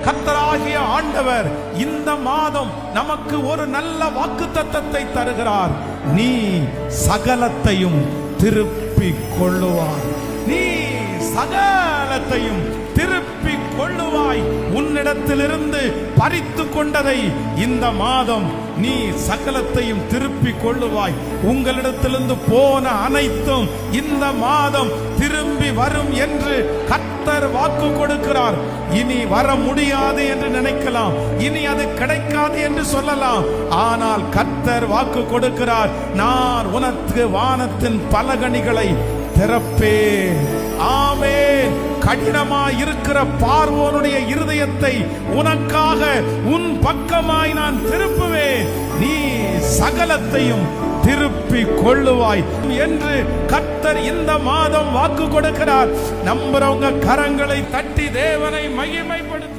கர்த்தராகிய ஆண்டவர் இந்த மாதம் நமக்கு ஒரு நல்ல வாக்குத்தத்தத்தை தருகிறார். நீ சகலத்தையும் திருப்பிக் கொள்ளுவாய். நீ சகலத்தையும் திருப்பிக் கொள்ளுவாய். உன்னிடத்திலிருந்து பறித்து கொண்டதை இந்த மாதம் நீ சகலத்தையும் திருப்பிக் கொள்ளுவாய். உங்களிடத்திலிருந்து போன அனைத்தும் இந்த மாதம் திரும்பி வரும் என்று கர்த்தர் வாக்கு கொடுக்கிறார். இனி வர முடியாது என்று நினைக்கலாம், இனி அது கிடைக்காது என்று சொல்லலாம். ஆனால் கர்த்தர் வாக்கு கொடுக்கிறார், நான் உனக்கு வானத்தின் பலகணிகளை திறப்பேன். ஆமென். கடினமாய் இருக்கிற பார்வோனுடைய இருதயத்தை உனக்காக உன் பக்கமாய் நான் திருப்புவேன். நீ சகலத்தையும் திருப்பி கொள்ளுவாய் என்று கர்த்தர் இந்த மாதம் வாக்கு கொடுக்கிறார். நம்புறவங்க கரங்களை தட்டி தேவனை மகிமைப்படுத்த